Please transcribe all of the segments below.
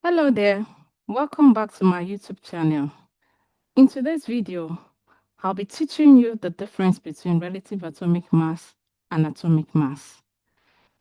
Hello there, welcome back to my YouTube channel. In today's video, I'll be teaching you the difference between relative atomic mass and atomic mass.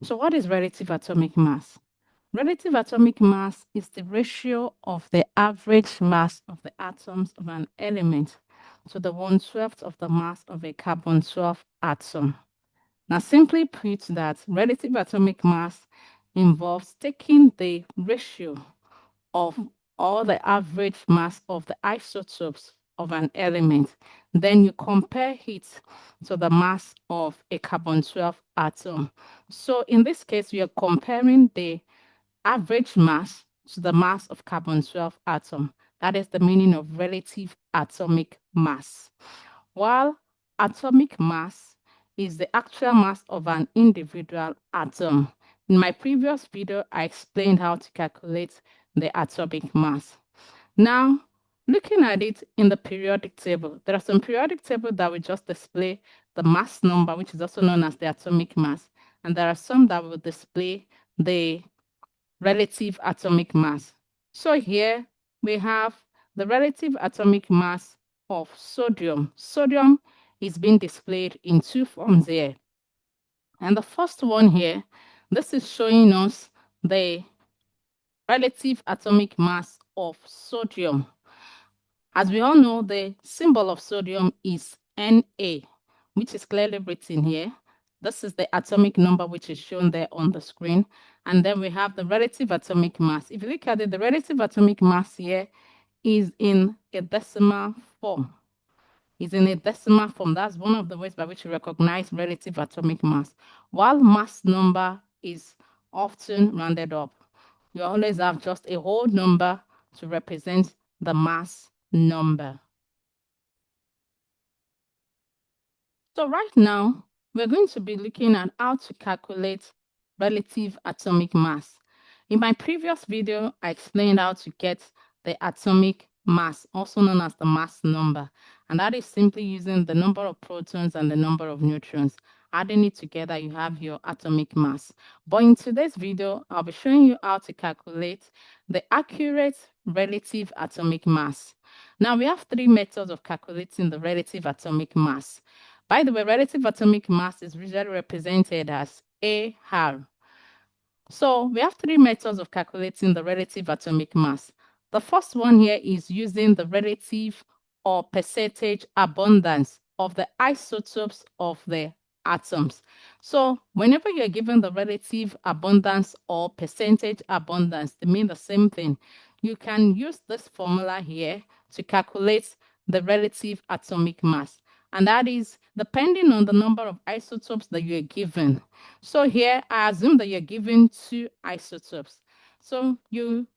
So what is relative atomic mass? Relative atomic mass is the ratio of the average mass of the atoms of an element to the 1/12 of the mass of a carbon-12 atom. Now, simply put that relative atomic mass involves taking the ratio of all the average mass of the isotopes of an element. Then you compare it to the mass of a carbon-12 atom. So in this case, we are comparing the average mass to the mass of carbon-12 atom. That is the meaning of relative atomic mass. While atomic mass is the actual mass of an individual atom. In my previous video, I explained how to calculate the atomic mass. Now, looking at it in the periodic table, there are some periodic tables that will just display the mass number, which is also known as the atomic mass, and there are some that will display the relative atomic mass. So here we have the relative atomic mass of sodium. Sodium is being displayed in two forms here. And the first one here, this is showing us the relative atomic mass of sodium. As we all know, the symbol of sodium is Na, which is clearly written here. This is the atomic number which is shown there on the screen. And then we have the relative atomic mass. If you look at it, the relative atomic mass here is in a decimal form. Is in a decimal form. That's one of the ways by which we recognize relative atomic mass. While mass number is often rounded up, you always have just a whole number to represent the mass number. So right now, we're going to be looking at how to calculate relative atomic mass. In my previous video, I explained how to get the atomic mass, also known as the mass number. And that is simply using the number of protons and the number of neutrons. Adding it together, you have your atomic mass. But in today's video, I'll be showing you how to calculate the accurate relative atomic mass. Now, we have three methods of calculating the relative atomic mass. By the way, relative atomic mass is usually represented as AR. So we have three methods of calculating the relative atomic mass. The first one here is using the relative or percentage abundance of the isotopes of the atoms. So whenever you're given the relative abundance or percentage abundance, they mean the same thing. You can use this formula here to calculate the relative atomic mass. And that is depending on the number of isotopes that you're given. So here, I assume that you're given two isotopes. So you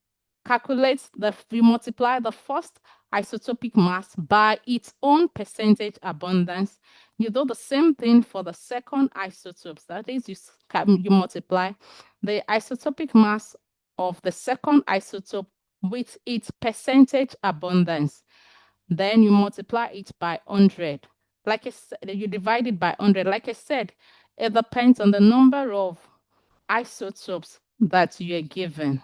you multiply the first isotopic mass by its own percentage abundance. You do the same thing for the second isotopes. That is, you multiply the isotopic mass of the second isotope with its percentage abundance. Then you multiply it by 100. Like I said, you divide it by 100. Like I said, it depends on the number of isotopes that you are given.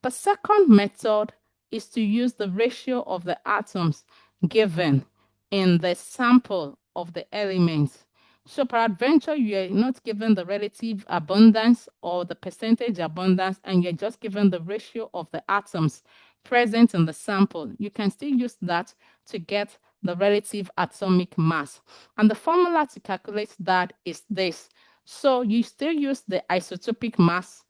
The second method is to use the ratio of the atoms given in the sample of the elements. So peradventure, you are not given the relative abundance or the percentage abundance, and you're just given the ratio of the atoms present in the sample. You can still use that to get the relative atomic mass. And the formula to calculate that is this. So you still use the isotopic mass,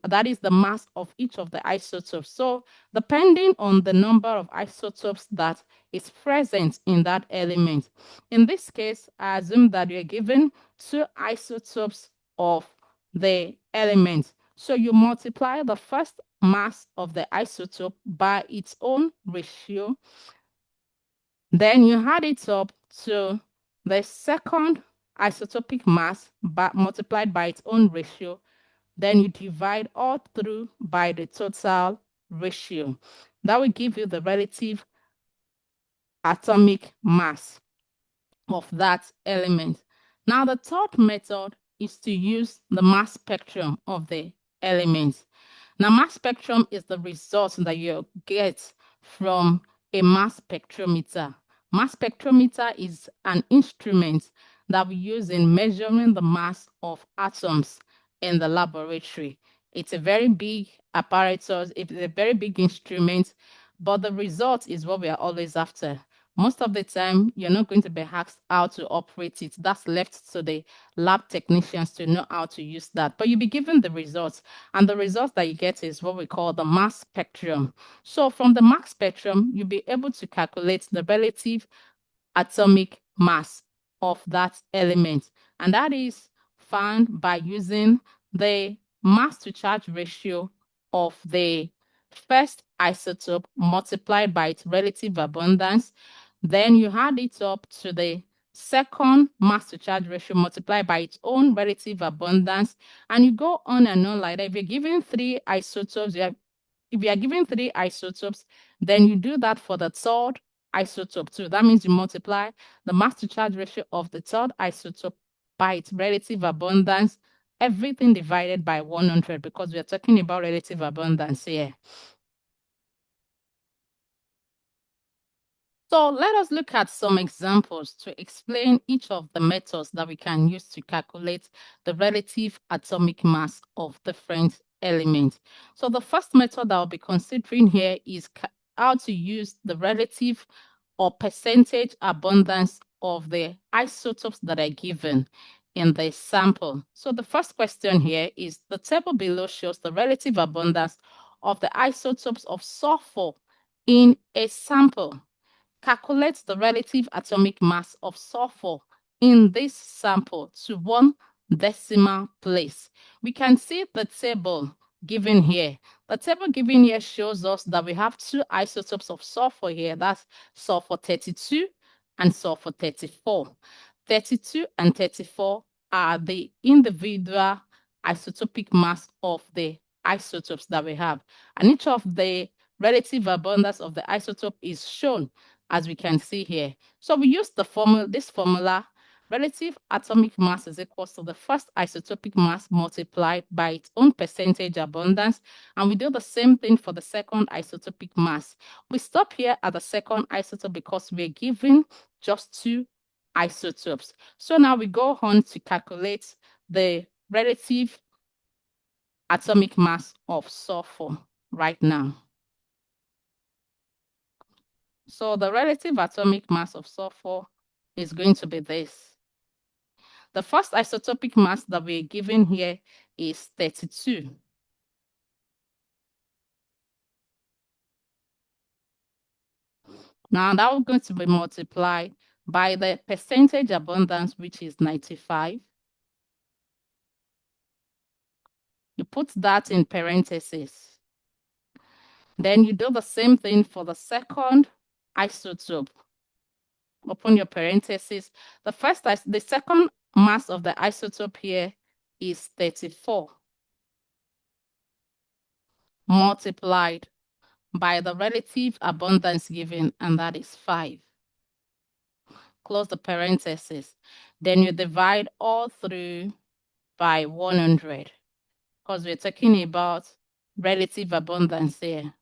that is the mass of each of the isotopes. So depending on the number of isotopes that is present in that element. In this case, I assume that you're given two isotopes of the element. So you multiply the first mass of the isotope by its own ratio. Then you add it up to the second isotopic mass multiplied by its own ratio. Then you divide all through by the total ratio. That will give you the relative atomic mass of that element. Now, the third method is to use the mass spectrum of the element. Now, mass spectrum is the result that you get from a mass spectrometer. Mass spectrometer is an instrument that we use in measuring the mass of atoms in the laboratory. It's a very big apparatus, it's a very big instrument, but the result is what we are always after. Most of the time, you're not going to be asked how to operate it. That's left to the lab technicians to know how to use that. But you'll be given the results, and the results that you get is what we call the mass spectrum. So from the mass spectrum, you'll be able to calculate the relative atomic mass of that element. And that is found by using the mass to charge ratio of the first isotope multiplied by its relative abundance. Then you add it up to the second mass to charge ratio multiplied by its own relative abundance. And you go on and on like that. If you're given three isotopes, if you are given three isotopes, then you do that for the third isotope too. That means you multiply the mass to charge ratio of the third isotope by its relative abundance, everything divided by 100, because we are talking about relative abundance here. So let us look at some examples to explain each of the methods that we can use to calculate the relative atomic mass of different elements. So the first method that I'll be considering here is how to use the relative or percentage abundance of the isotopes that are given in the sample. So the first question here is the table below shows the relative abundance of the isotopes of sulfur in a sample. Calculate the relative atomic mass of sulfur in this sample to 1 decimal place. We can see the table given here. The table given here shows us that we have two isotopes of sulfur here. That's sulfur 32 and sulfur 34. 32 and 34 are the individual isotopic mass of the isotopes that we have. And each of the relative abundance of the isotope is shown, as we can see here. So we use this formula, relative atomic mass is equal to the first isotopic mass multiplied by its own percentage abundance. And we do the same thing for the second isotopic mass. We stop here at the second isotope because we're given just two isotopes. So now we go on to calculate the relative atomic mass of sulfur right now. So the relative atomic mass of sulfur is going to be this. The first isotopic mass that we're given here is 32. Now that is going to be multiplied by the percentage abundance, which is 95. You put that in parentheses. Then you do the same thing for the second isotope. Open your parentheses. The second mass of the isotope here is 34 multiplied by the relative abundance given, and that is 5. Close the parentheses. Then you divide all through by 100, because we're talking about relative abundance here.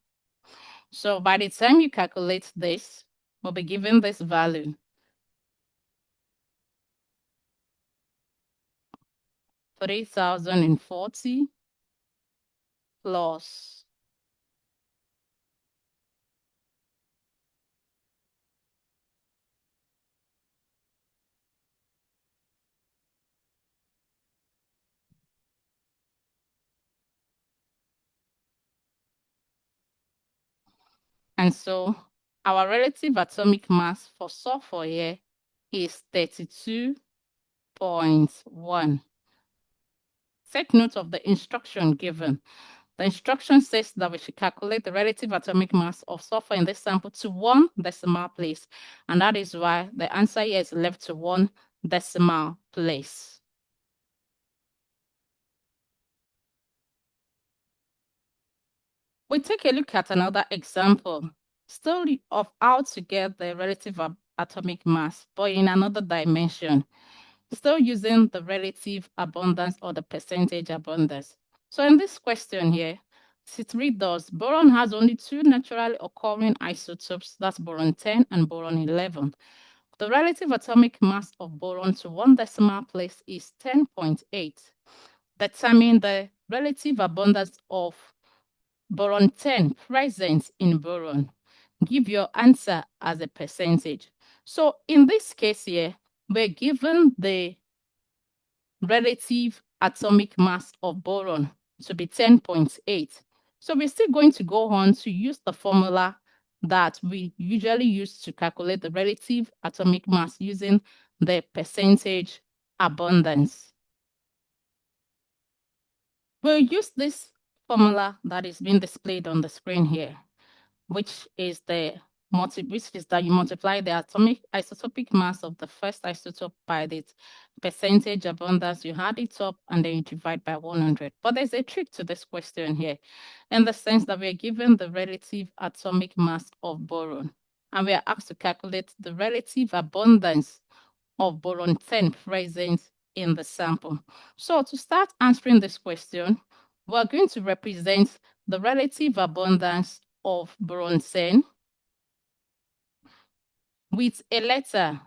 So by the time you calculate this, we'll be given this value. 3040 plus and so our relative atomic mass for sulfur here is 32.1. Take note of the instruction given. The instruction says that we should calculate the relative atomic mass of sulfur in this sample to 1 decimal place. And that is why the answer here is left to 1 decimal place. We take a look at another example, still of how to get the relative atomic mass, but in another dimension, still using the relative abundance or the percentage abundance. So in this question here, C3 does. Boron has only two naturally occurring isotopes, that's boron 10 and boron 11. The relative atomic mass of boron to one decimal place is 10.8. Determine the relative abundance of boron 10 present in boron. Give your answer as a percentage. So in this case here, we're given the relative atomic mass of boron to be 10.8. So we're still going to go on to use the formula that we usually use to calculate the relative atomic mass using the percentage abundance. We'll use this formula that is being displayed on the screen here, which is that you multiply the atomic isotopic mass of the first isotope by the percentage abundance. You add it up and then you divide by 100. But there's a trick to this question here, in the sense that we're given the relative atomic mass of boron, and we are asked to calculate the relative abundance of boron 10 present in the sample. So to start answering this question, we're going to represent the relative abundance of boron 10 with a letter.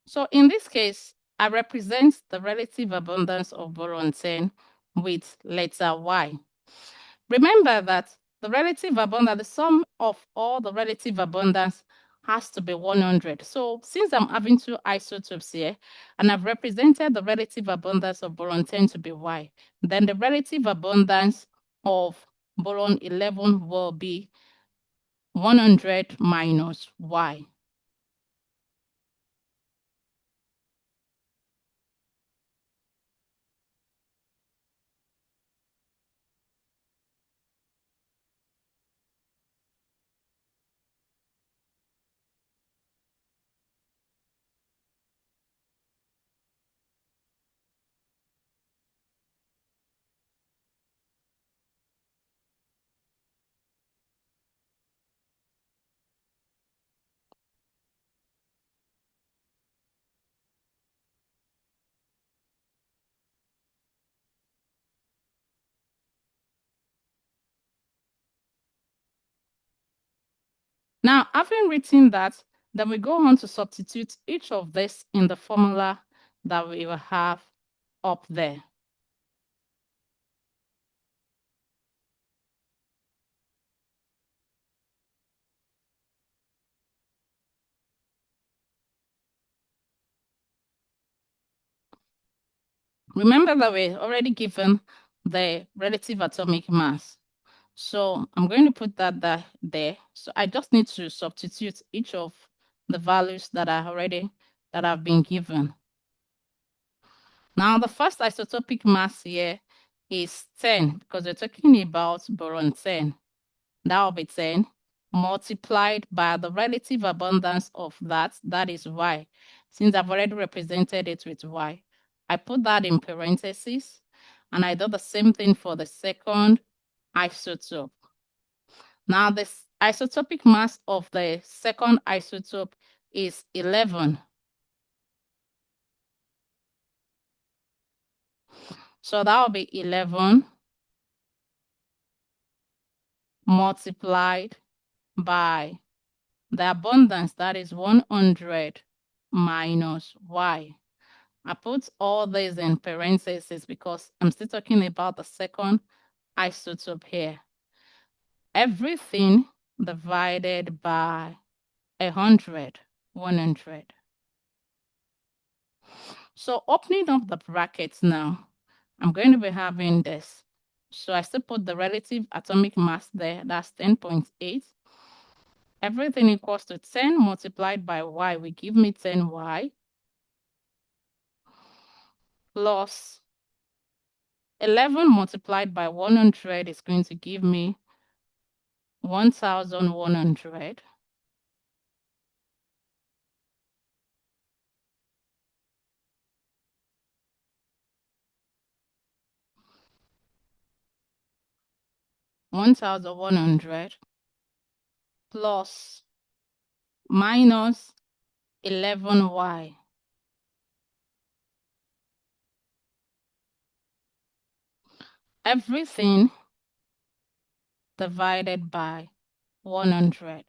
So in this case, I represent the relative abundance of boron 10 with letter Y. Remember that the relative abundance, the sum of all the relative abundance has to be 100. So since I'm having two isotopes here, and I've represented the relative abundance of boron 10 to be Y, then the relative abundance of boron 11 will be 100 minus Y. Now, having written that, then we go on to substitute each of this in the formula that we will have up there. Remember that we're already given the relative atomic mass. So I'm going to put that there. So I just need to substitute each of the values that have been given. Now the first isotopic mass here is 10 because we're talking about boron 10. That will be 10 multiplied by the relative abundance of that is Y. Since I've already represented it with Y, I put that in parentheses, and I do the same thing for the second isotope. Now, this isotopic mass of the second isotope is 11. So that will be 11 multiplied by the abundance, that is 100 minus Y. I put all these in parentheses because I'm still talking about the second isotope here. Everything divided by 100. So opening up the brackets now, I'm going to be having this. So I still put the relative atomic mass there, that's 10.8. Everything equals to 10 multiplied by Y will give me 10Y plus 11 multiplied by 100 is going to give me 1,100 1,100 plus minus 11y. Everything divided by 100.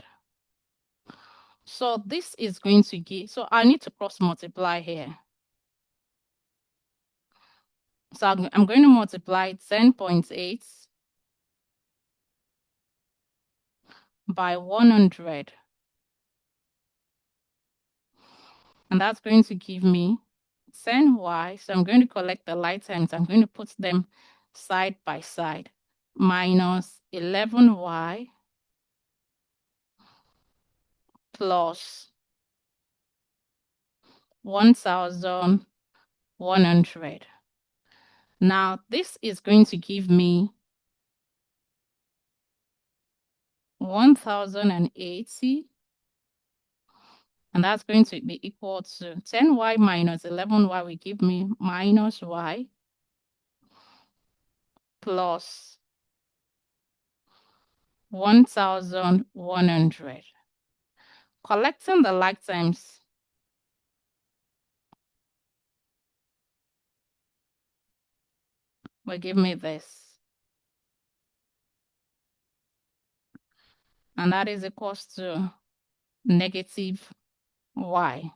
So this is going to give, so I need to cross multiply here. So I'm going to multiply 10.8 by 100. And that's going to give me 10y. So I'm going to collect the like terms. I'm going to put them side by side. Minus 11y plus 1,100. Now this is going to give me 1,080. And that's going to be equal to 10y minus 11y will give me minus y plus 1,100. Collecting the like terms will give me this. And that is equals to negative y.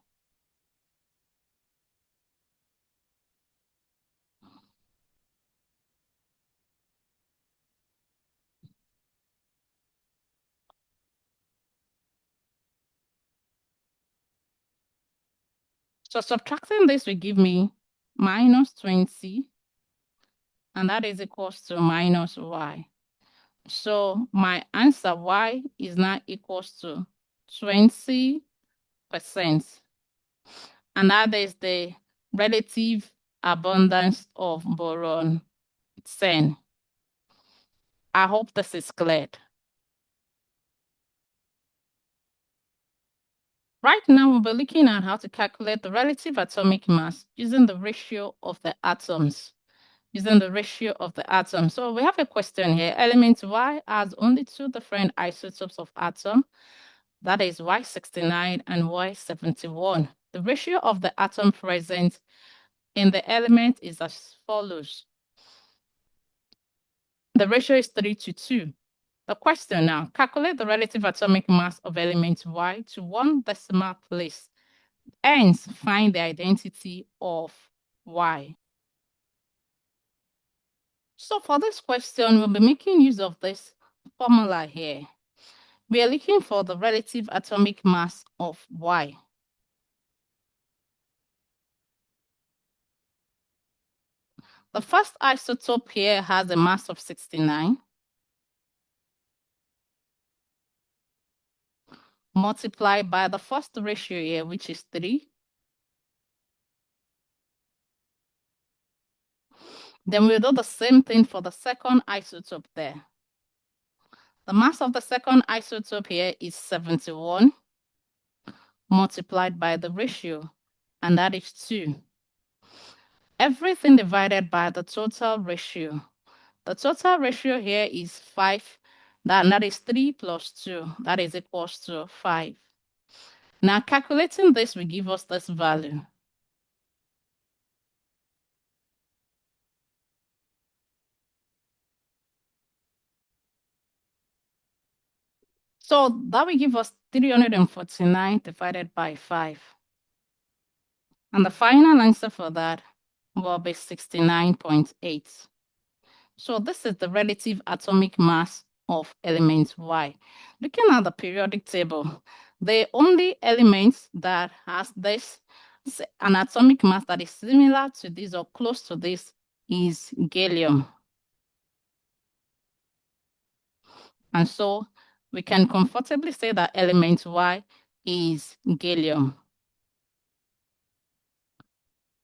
So subtracting this will give me minus 20, and that is equals to minus y. So my answer y is now equals to 20%. And that is the relative abundance of boron 10. I hope this is clear. Right now, we'll be looking at how to calculate the relative atomic mass using the ratio of the atoms. So we have a question here. Element Y has only two different isotopes of atom. That is Y69 and Y71. The ratio of the atom present in the element is as follows. The ratio is 3:2. The question now, calculate the relative atomic mass of element Y to one decimal place. Hence, find the identity of Y. So for this question, we'll be making use of this formula here. We are looking for the relative atomic mass of Y. The first isotope here has a mass of 69. Multiplied by the first ratio here, which is 3. Then we'll do the same thing for the second isotope there. The mass of the second isotope here is 71 multiplied by the ratio, and that is 2. Everything divided by the total ratio. The total ratio here is 5. That is 3 plus 2. That is equals to 5. Now calculating this will give us this value. So that will give us 349 divided by 5. And the final answer for that will be 69.8. So this is the relative atomic mass of element Y. Looking at the periodic table, the only element that has this, an atomic mass that is similar to this or close to this is gallium. And so we can comfortably say that element Y is gallium.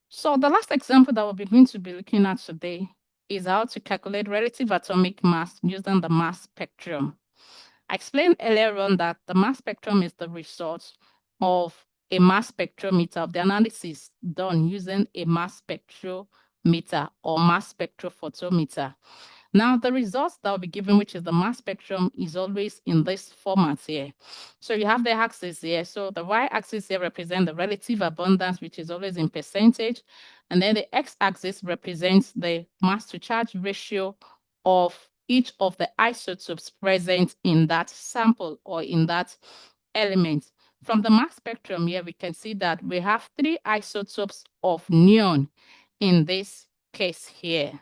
So the last example that we're going to be looking at today is how to calculate relative atomic mass using the mass spectrum. I explained earlier on that the mass spectrum is the result of a mass spectrometer, of the analysis done using a mass spectrometer or mass spectrophotometer. Now, the results that will be given, which is the mass spectrum, is always in this format here. So you have the axis here. So the y-axis here represents the relative abundance, which is always in percentage. And then the x-axis represents the mass to charge ratio of each of the isotopes present in that sample or in that element. From the mass spectrum here, we can see that we have 3 isotopes of neon in this case here.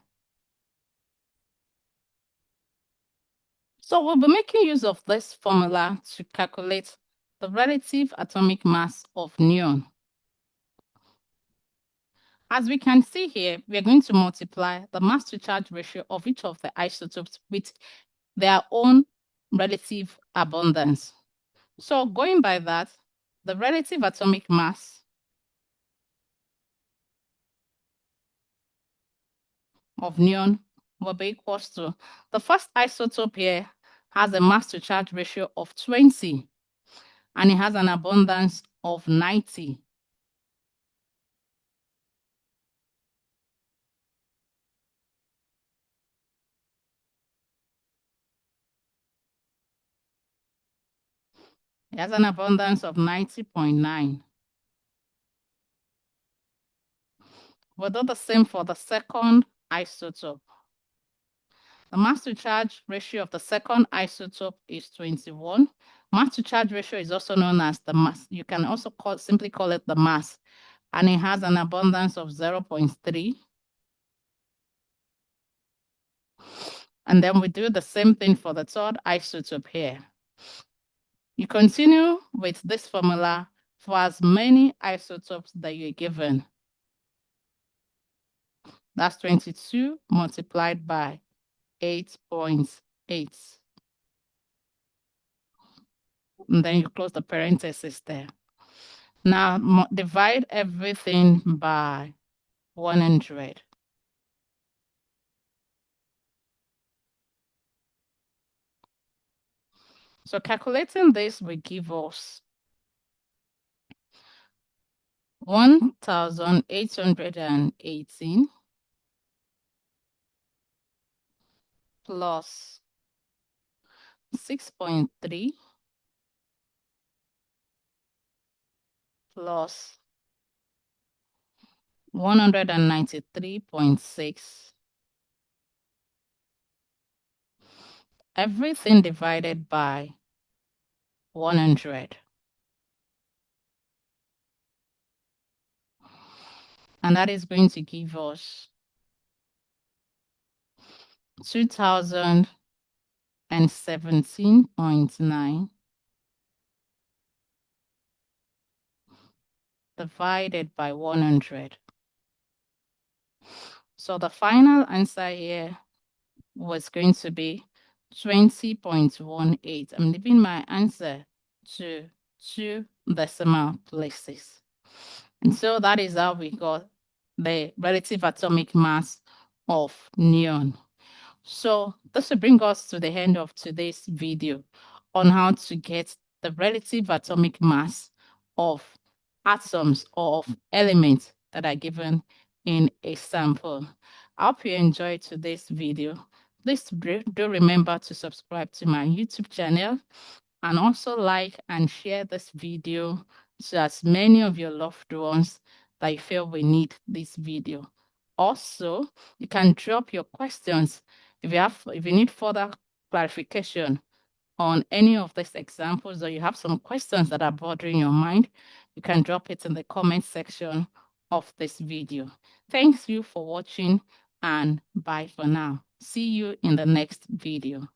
So we'll be making use of this formula to calculate the relative atomic mass of neon. As we can see here, we are going to multiply the mass to charge ratio of each of the isotopes with their own relative abundance. So going by that, the relative atomic mass of neon will be equals to, the first isotope here has a mass to charge ratio of 20 and it has an abundance of 90. It has an abundance of 90.9. We'll do the same for the second isotope. The mass to charge ratio of the second isotope is 21. Mass to charge ratio is also known as the mass. You can also simply call it the mass. And it has an abundance of 0.3. And then we do the same thing for the third isotope here. You continue with this formula for as many isotopes that you're given. That's 22 multiplied by 8.8. And then you close the parenthesis there. Now divide everything by 100. So calculating this will give us 1,818 plus 6.3 plus 193.6. Everything divided by 100. And that is going to give us 2,017.9 divided by 100. So the final answer here was going to be 20.18. I'm leaving my answer to 2 decimal places. And so that is how we got the relative atomic mass of neon. So this will bring us to the end of today's video on how to get the relative atomic mass of atoms or of elements that are given in a sample. I hope you enjoyed today's video. Please do remember to subscribe to my YouTube channel and also like and share this video to as many of your loved ones that you feel will need this video. Also, you can drop your questions if you need further clarification on any of these examples, or you have some questions that are bothering your mind, you can drop it in the comment section of this video. Thanks you for watching and bye for now. See you in the next video.